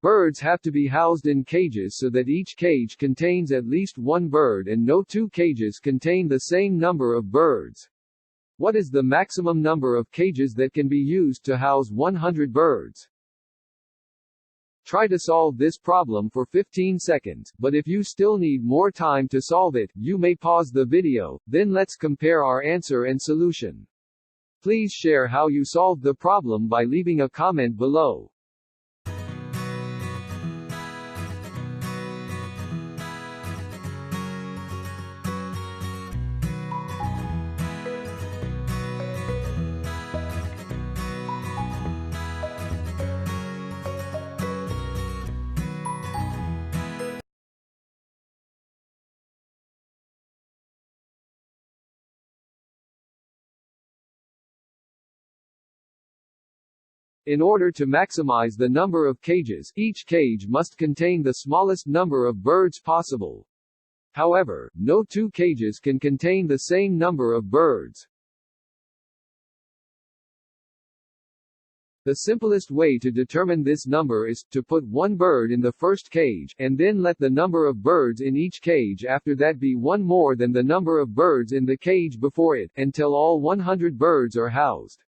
Birds have to be housed in cages so that each cage contains at least one bird and no two cages contain the same number of birds. What is the maximum number of cages that can be used to house 100 birds? Try to solve this problem for 15 seconds, but if you still need more time to solve it, you may pause the video, then let's compare our answer and solution. Please share how you solved the problem by leaving a comment below. In order to maximize the number of cages, each cage must contain the smallest number of birds possible. However, no two cages can contain the same number of birds. The simplest way to determine this number is to put one bird in the first cage, and then let the number of birds in each cage after that be one more than the number of birds in the cage before it, until all 100 birds are housed.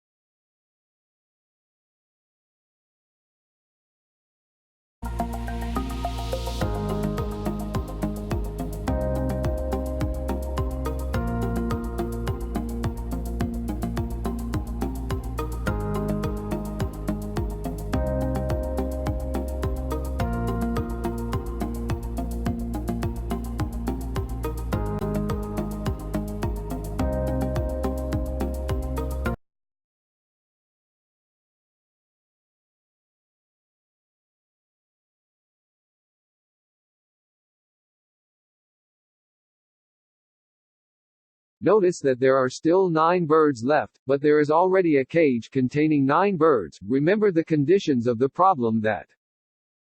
Notice that there are still 9 birds left, but there is already a cage containing 9 birds. Remember the conditions of the problem that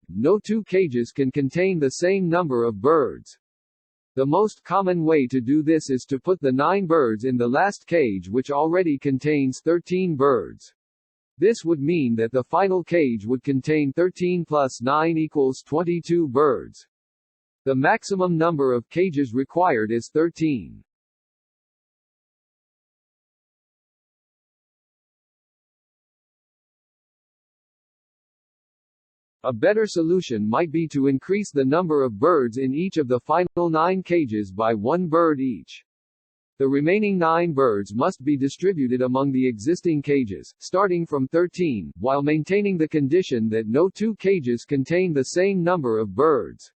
no two cages can contain the same number of birds. The most common way to do this is to put the 9 birds in the last cage, which already contains 13 birds. This would mean that the final cage would contain 13 plus 9 equals 22 birds. The maximum number of cages required is 13. A better solution might be to increase the number of birds in each of the final 9 cages by 1 bird each. The remaining 9 birds must be distributed among the existing cages, starting from 13, while maintaining the condition that no two cages contain the same number of birds.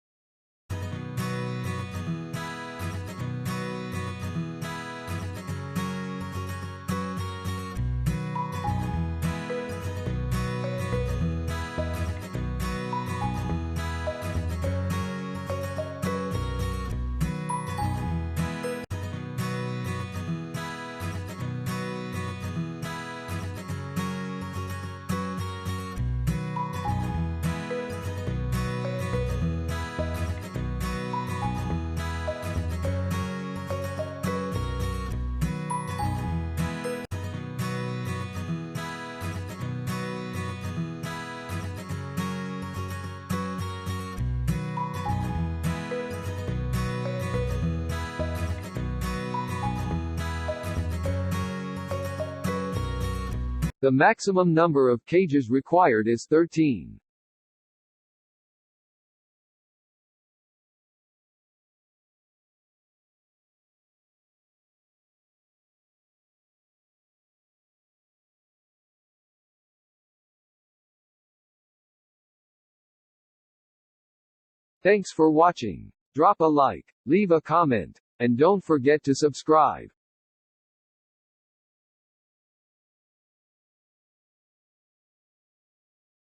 The maximum number of cages required is 13. Thanks for watching. Drop a like, leave a comment, and don't forget to subscribe.